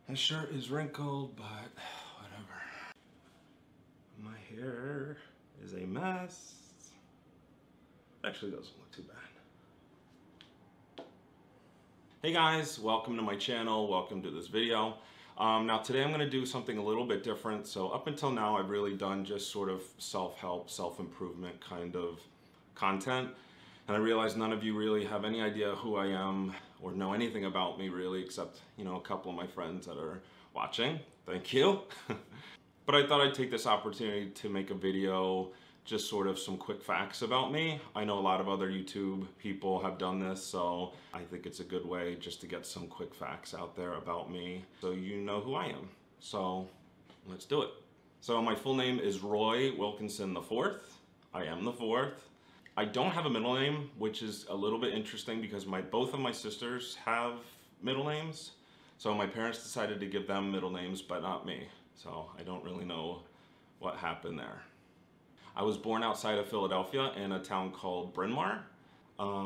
This shirt is wrinkled, but whatever. My hair is a mess. Actually, doesn't look too bad. Hey guys, welcome to my channel. Welcome to this video. Now today I'm going to do something a little bit different. So up until now, I've really done just sort of self-help, self-improvement kind of content. And I realize none of you really have any idea who I am or know anything about me really, except, you know, a couple of my friends that are watching. Thank you. But I thought I'd take this opportunity to make a video, just sort of some quick facts about me. I know a lot of other YouTube people have done this, so I think it's a good way just to get some quick facts out there about me so you know who I am. So let's do it. So my full name is Roy Wilkinson IV. I am the fourth. I don't have a middle name, which is a little bit interesting because both of my sisters have middle names. So my parents decided to give them middle names, but not me. So I don't really know what happened there. I was born outside of Philadelphia in a town called Bryn Mawr.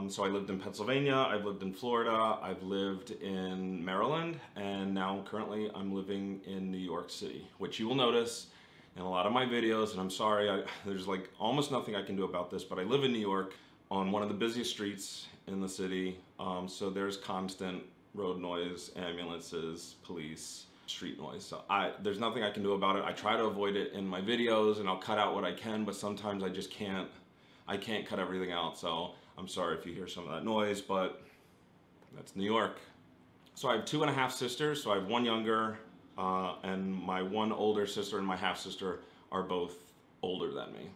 So I lived in Pennsylvania, I've lived in Florida, I've lived in Maryland, and now currently I'm living in New York City, which you will notice in a lot of my videos, and I'm sorry, there's like almost nothing I can do about this, but I live in New York on one of the busiest streets in the city, so there's constant road noise, ambulances, police, street noise. So there's nothing I can do about it. I try to avoid it in my videos, and I'll cut out what I can, but sometimes I just can't. I can't cut everything out, so I'm sorry if you hear some of that noise, but that's New York. So I have 2.5 sisters, so I have one younger, and my one older sister and my half sister are both older than me.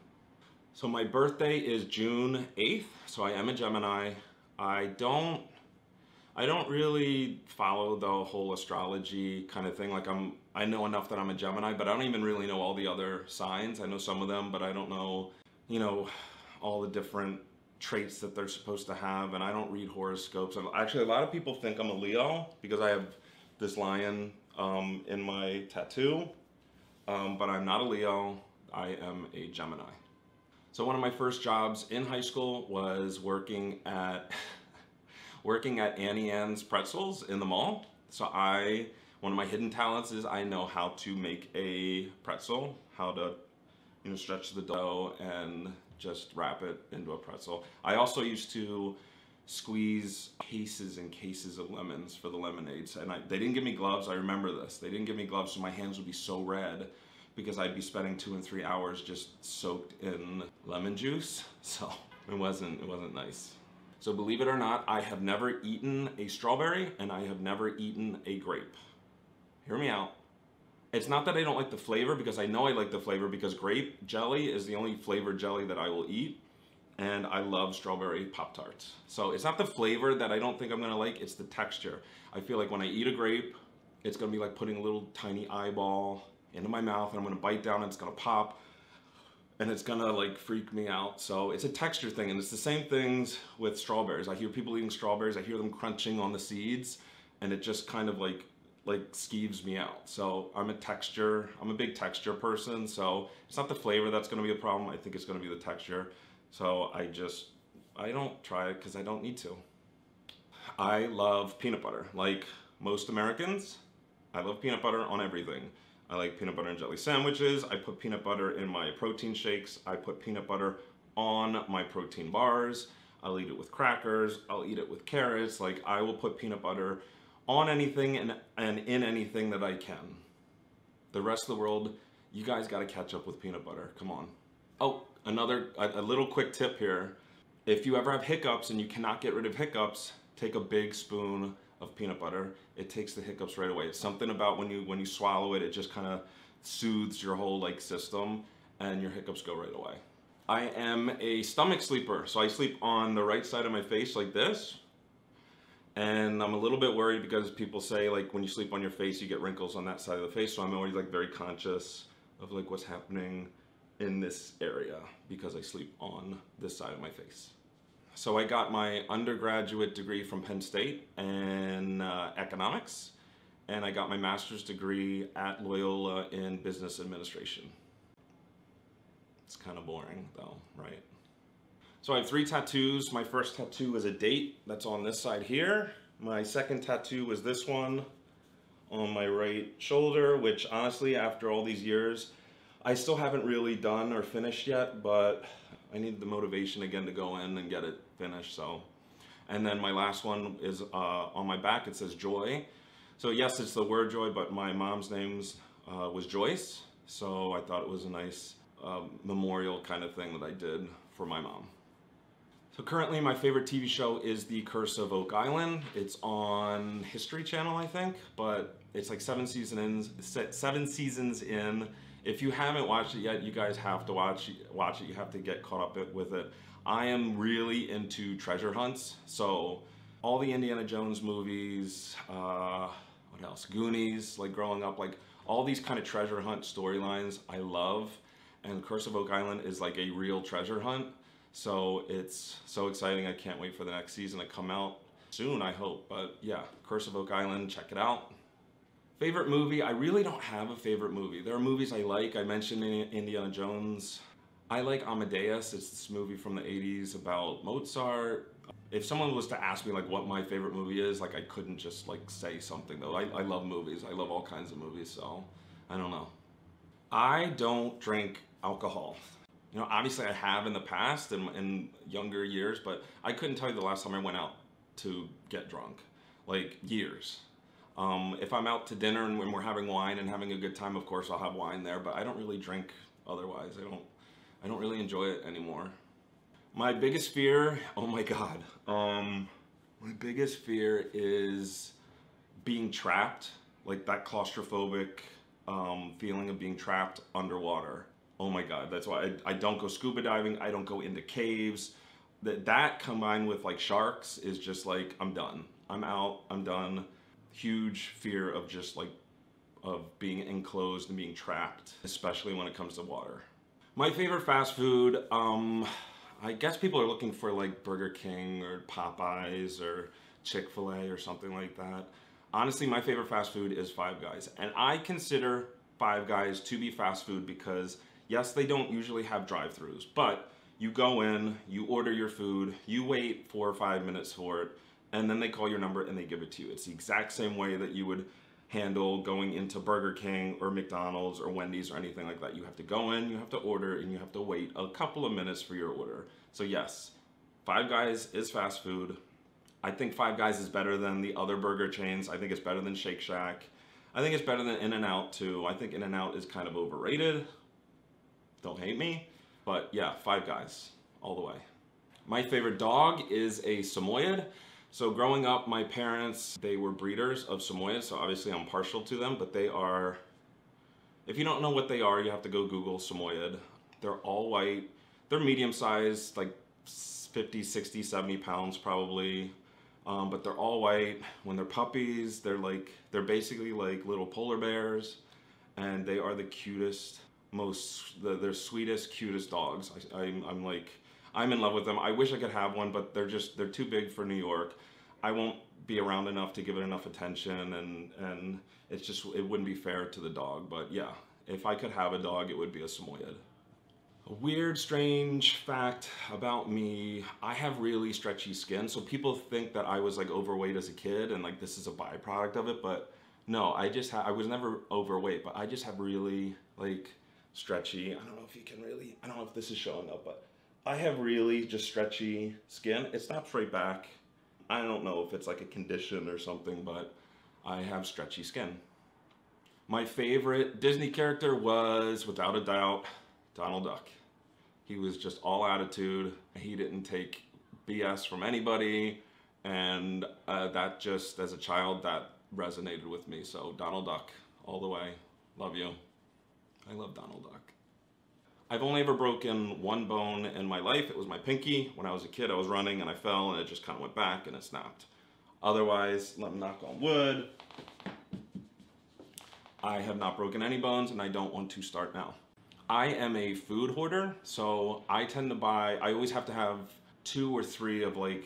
So my birthday is June 8th, so I am a Gemini. I don't really follow the whole astrology kind of thing. Like I know enough that I'm a Gemini, but I don't even really know all the other signs. I know some of them, but I don't know, you know, all the different traits that they're supposed to have, and I don't read horoscopes. Actually, a lot of people think I'm a Leo because I have this lion in my tattoo, but I'm not a Leo. I am a Gemini. So one of my first jobs in high school was working at Annie Ann's Pretzels in the mall. So one of my hidden talents is I know how to make a pretzel, how to, you know, stretch the dough and just wrap it into a pretzel. I also used to squeeze cases and cases of lemons for the lemonades, and they didn't give me gloves. I remember this. They didn't give me gloves, so my hands would be so red because I'd be spending 2 and 3 hours just soaked in lemon juice. So it wasn't nice. So believe it or not, I have never eaten a strawberry and I have never eaten a grape. Hear me out. It's not that I don't like the flavor, because I know I like the flavor, because grape jelly is the only flavored jelly that I will eat, and I love strawberry Pop-Tarts. So it's not the flavor that I don't think I'm gonna like, it's the texture. I feel like when I eat a grape, it's gonna be like putting a little tiny eyeball into my mouth, and I'm gonna bite down and it's gonna pop, and it's gonna like freak me out. So it's a texture thing, and it's the same things with strawberries. I hear people eating strawberries, I hear them crunching on the seeds, and it just kind of like skeeves me out. So I'm a big texture person, so it's not the flavor that's gonna be a problem. I think it's gonna be the texture. So I don't try it because I don't need to. I love peanut butter. Like most Americans, I love peanut butter on everything. I like peanut butter and jelly sandwiches. I put peanut butter in my protein shakes. I put peanut butter on my protein bars. I'll eat it with crackers. I'll eat it with carrots. Like, I will put peanut butter on anything and in anything that I can. The rest of the world, you guys gotta catch up with peanut butter. Come on. Oh, a little quick tip here. If you ever have hiccups and you cannot get rid of hiccups, take a big spoon of peanut butter. It takes the hiccups right away. It's something about when you swallow it, it just kind of soothes your whole system, and your hiccups go right away. I am a stomach sleeper, so I sleep on the right side of my face like this. And I'm a little bit worried because people say like when you sleep on your face, you get wrinkles on that side of the face. So I'm always like very conscious of like what's happening in this area because I sleep on this side of my face. So I got my undergraduate degree from Penn State in economics, and I got my master's degree at Loyola in business administration. It's kind of boring though, right? So I have 3 tattoos. My first tattoo is a date that's on this side here. My second tattoo is this one on my right shoulder, which honestly, after all these years, I still haven't really done or finished yet, but I need the motivation again to go in and get it finished, so. And then my last one is on my back, it says Joy. So yes, it's the word joy, but my mom's name was Joyce, so I thought it was a nice memorial kind of thing that I did for my mom. So currently my favorite TV show is The Curse of Oak Island. It's on History Channel, I think, but it's like 7 seasons in. If you haven't watched it yet, you guys have to watch it. You have to get caught up with it. I am really into treasure hunts, so all the Indiana Jones movies, what else? Goonies, like growing up, like all these kind of treasure hunt storylines I love, and Curse of Oak Island is like a real treasure hunt. So it's so exciting. I can't wait for the next season to come out soon, I hope. But yeah, Curse of Oak Island, check it out. Favorite movie? I really don't have a favorite movie. There are movies I like. I mentioned Indiana Jones. I like Amadeus. It's this movie from the 80s about Mozart. If someone was to ask me like what my favorite movie is, like I couldn't just like say something though. I love movies. I love all kinds of movies, so I don't know. I don't drink alcohol. You know, obviously I have in the past in younger years, but I couldn't tell you the last time I went out to get drunk. Like years. If I'm out to dinner and when we're having wine and having a good time, of course I'll have wine there, but I don't really drink otherwise. I don't really enjoy it anymore. My biggest fear, oh my God. My biggest fear is being trapped, like that claustrophobic feeling of being trapped underwater. Oh my God, that's why I don't go scuba diving, I don't go into caves. That combined with like sharks is just like, I'm done. I'm out, I'm done. Huge fear of just like, of being enclosed and being trapped, especially when it comes to water. My favorite fast food, I guess people are looking for like Burger King or Popeyes or Chick-fil-A or something like that. Honestly, my favorite fast food is Five Guys. And I consider Five Guys to be fast food because yes, they don't usually have drive-thrus, but you go in, you order your food, you wait 4 or 5 minutes for it, and then they call your number and they give it to you. It's the exact same way that you would handle going into Burger King or McDonald's or Wendy's or anything like that. You have to go in, you have to order, and you have to wait a couple of minutes for your order. So yes, Five Guys is fast food. I think Five Guys is better than the other burger chains. I think it's better than Shake Shack. I think it's better than In-N-Out too. I think In-N-Out is kind of overrated. Don't hate me. But yeah, Five Guys, all the way. My favorite dog is a Samoyed. So growing up, my parents, they were breeders of Samoyeds, so obviously I'm partial to them, but they are, if you don't know what they are, you have to go Google Samoyed. They're all white. They're medium-sized, like 50, 60, 70 pounds probably, but they're all white. When they're puppies, they're basically like little polar bears, and they are the cutest, they're sweetest, cutest dogs. I'm in love with them. I wish I could have one, but they're too big for New York. I won't be around enough to give it enough attention, and it wouldn't be fair to the dog. But yeah, if I could have a dog, it would be a Samoyed. A weird, strange fact about me, I have really stretchy skin. So people think that I was like overweight as a kid and like this is a byproduct of it, but no, I was never overweight, but I just have really like stretchy, I don't know if this is showing up, but I have really just stretchy skin. It snaps right back. I don't know if it's like a condition or something, but I have stretchy skin. My favorite Disney character was, without a doubt, Donald Duck. He was just all attitude. He didn't take BS from anybody, and that just, as a child, that resonated with me. So Donald Duck, all the way. Love you. I love Donald Duck. I've only ever broken one bone in my life. It was my pinky. When I was a kid, I was running and I fell and it just kind of went back and it snapped. Otherwise, let me knock on wood, I have not broken any bones and I don't want to start now. I am a food hoarder, so I tend to buy, I always have to have 2 or 3 of like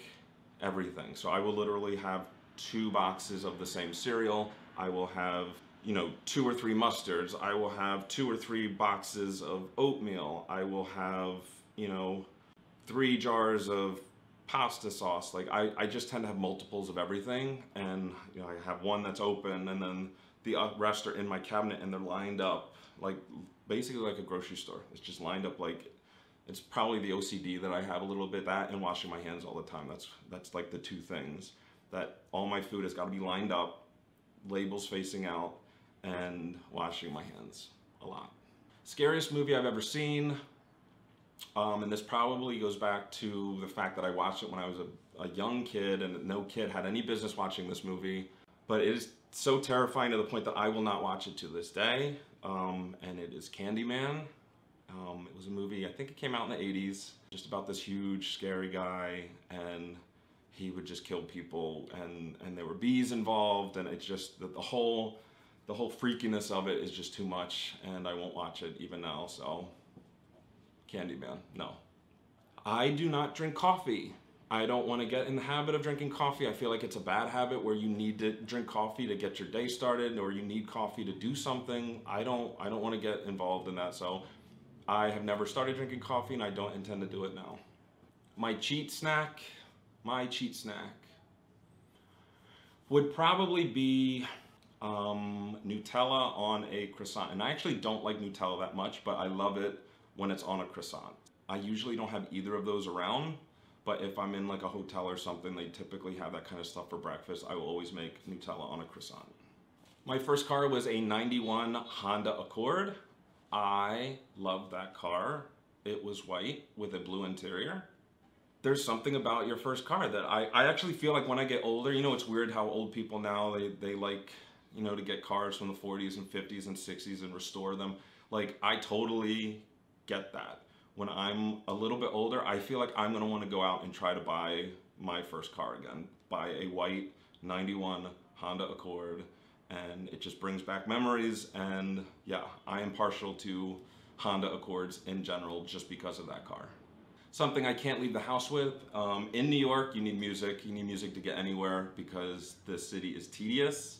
everything. So I will literally have 2 boxes of the same cereal. I will have 2 or 3 mustards. I will have 2 or 3 boxes of oatmeal. I will have, 3 jars of pasta sauce. Like I just tend to have multiples of everything, and you know, I have one that's open, and then the rest are in my cabinet, and they're lined up like basically like a grocery store. It's just lined up like, it's probably the OCD that I have a little bit, that and washing my hands all the time. That's like the two things that all my food has got to be lined up, labels facing out, and washing my hands a lot. Scariest movie I've ever seen. And this probably goes back to the fact that I watched it when I was a young kid, and no kid had any business watching this movie. But it is so terrifying to the point that I will not watch it to this day. And it is Candyman. It was a movie, I think it came out in the 80s, just about this huge, scary guy, and he would just kill people, and there were bees involved, and it's just, the whole freakiness of it is just too much, and I won't watch it even now, so Candyman, no. I do not drink coffee. I don't want to get in the habit of drinking coffee. I feel like it's a bad habit where you need to drink coffee to get your day started, or you need coffee to do something. I don't want to get involved in that, so I have never started drinking coffee, and I don't intend to do it now. My cheat snack would probably be Nutella on a croissant. And I actually don't like Nutella that much, but I love it when it's on a croissant. I usually don't have either of those around, but if I'm in like a hotel or something, they typically have that kind of stuff for breakfast. I will always make Nutella on a croissant. My first car was a 91 Honda Accord. I love that car. It was white with a blue interior. There's something about your first car that I actually feel like when I get older, you know, it's weird how old people now, they like, you know, to get cars from the 40s and 50s and 60s and restore them. Like, I totally get that. When I'm a little bit older, I feel like I'm gonna wanna go out and try to buy my first car again. Buy a white 91 Honda Accord, and it just brings back memories. And yeah, I am partial to Honda Accords in general just because of that car. Something I can't leave the house with. In New York, you need music. You need music to get anywhere because the city is tedious.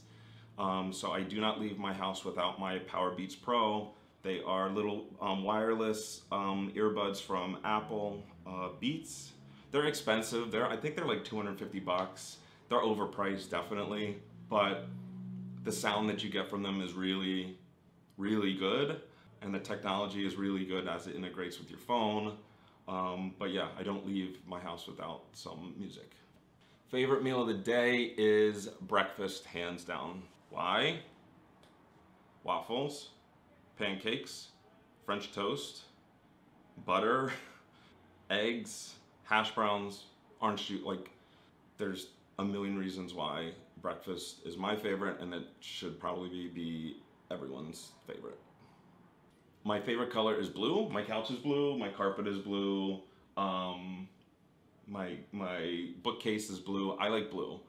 So I do not leave my house without my Powerbeats Pro. They are little wireless earbuds from Apple Beats. They're expensive. I think they're like 250 bucks. They're overpriced, definitely, but the sound that you get from them is really, really good, and the technology is really good as it integrates with your phone. But yeah, I don't leave my house without some music. Favorite meal of the day is breakfast, hands down. Why? Waffles, pancakes, French toast, butter, eggs, hash browns, orange juice. Like, there's a million reasons why breakfast is my favorite, and it should probably be everyone's favorite. My favorite color is blue. My couch is blue. My carpet is blue. My bookcase is blue. I like blue.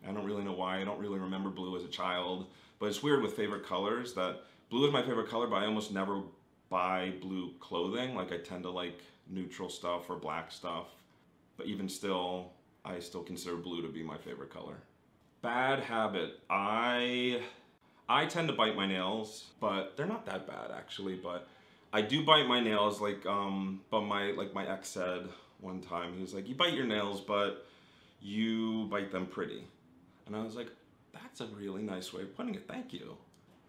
I don't really know why. I don't really remember blue as a child, but it's weird with favorite colors that blue is my favorite color, but I almost never buy blue clothing. Like, I tend to like neutral stuff or black stuff, but even still, I still consider blue to be my favorite color. Bad habit. I tend to bite my nails, but they're not that bad actually, but I do bite my nails, like, but my ex said one time, he was like, you bite your nails, but you bite them pretty. And I was like, that's a really nice way of putting it, thank you.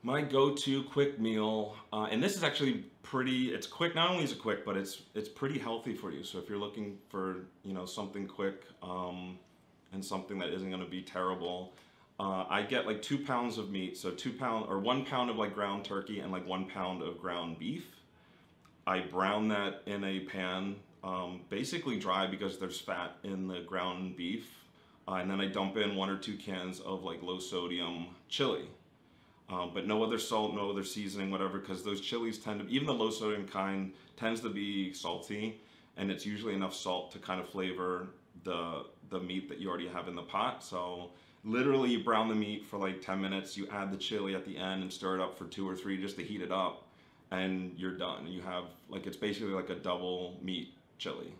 My go-to quick meal, and this is actually it's quick, not only is it quick, but it's pretty healthy for you. So if you're looking for, you know, something quick, and something that isn't gonna be terrible, I get like 2 pounds of meat, so 1 pound of like ground turkey and like 1 pound of ground beef. I brown that in a pan, basically dry because there's fat in the ground beef, and then I dump in 1 or 2 cans of like low sodium chili, but no other salt, no other seasoning, whatever, because those chilies tend to, even the low sodium kind tends to be salty, and it's usually enough salt to kind of flavor the meat that you already have in the pot. So literally you brown the meat for like 10 minutes, you add the chili at the end and stir it up for 2 or 3 just to heat it up, and you're done. You have, like, it's basically like a double meat chili.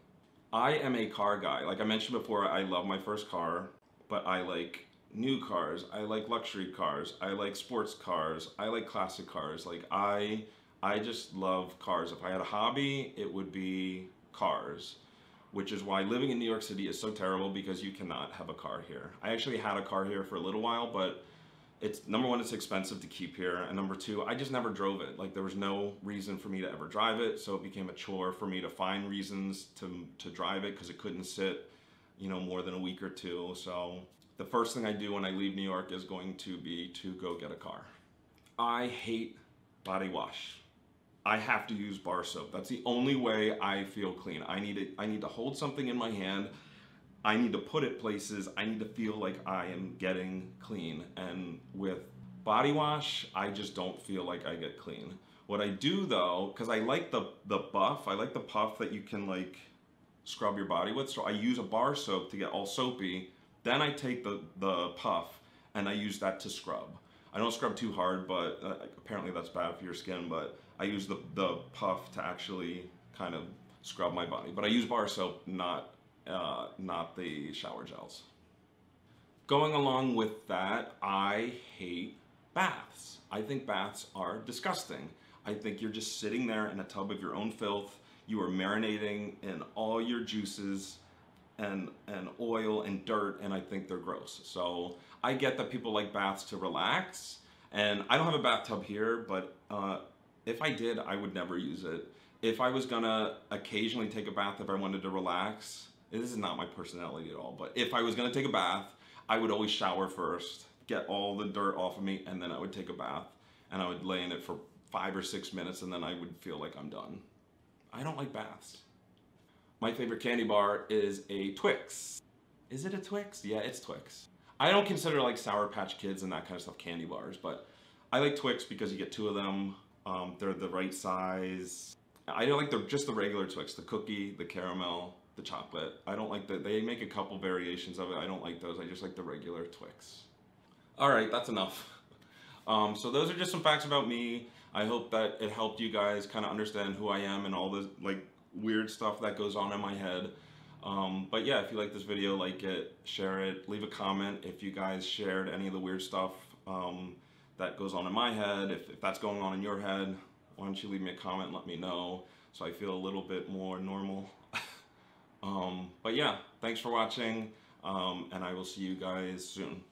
I am a car guy. Like I mentioned before, I love my first car, but I like new cars, I like luxury cars, I like sports cars, I like classic cars. Like, I just love cars. If I had a hobby, it would be cars. which is why living in New York City is so terrible, because you cannot have a car here. I actually had a car here for a little while, but it's, number one, it's expensive to keep here, and number two, I just never drove it. Like, there was no reason for me to ever drive it, so it became a chore for me to find reasons to drive it, because it couldn't sit, you know, more than a week or two. So the first thing I do when I leave New York is going to be to go get a car. I hate body wash. I have to use bar soap. That's the only way I feel clean. I need to hold something in my hand. I need to put it places. I need to feel like I am getting clean. And with body wash, I just don't feel like I get clean. What I do though, because I like the buff, I like the puff that you can like scrub your body with. So I use a bar soap to get all soapy. Then I take the puff and I use that to scrub. I don't scrub too hard, but apparently that's bad for your skin, but I use the puff to actually kind of scrub my body. But I use bar soap, not the shower gels. Going along with that, I hate baths. I think baths are disgusting. I think you're just sitting there in a tub of your own filth. You are marinating in all your juices and oil and dirt, and I think they're gross. So I get that people like baths to relax, and I don't have a bathtub here, but if I did, I would never use it. If I was gonna occasionally take a bath, if I wanted to relax, this is not my personality at all, but if I was gonna take a bath, I would always shower first, get all the dirt off of me, and then I would take a bath, and I would lay in it for 5 or 6 minutes, and then I would feel like I'm done. I don't like baths. My favorite candy bar is a Twix. Is it a Twix? Yeah, it's Twix. I don't consider like Sour Patch Kids and that kind of stuff candy bars, but I like Twix because you get 2 of them. They're the right size. I don't like just the regular Twix, the cookie, the caramel, the chocolate. I don't like they make a couple variations of it. I don't like those. I just like the regular Twix. All right, that's enough. So those are just some facts about me. I hope that it helped you guys kind of understand who I am and all the like weird stuff that goes on in my head. But yeah, if you like this video, like it, share it, leave a comment if you guys shared any of the weird stuff that goes on in my head. If that's going on in your head, why don't you leave me a comment and let me know so I feel a little bit more normal. But yeah, thanks for watching, and I will see you guys soon.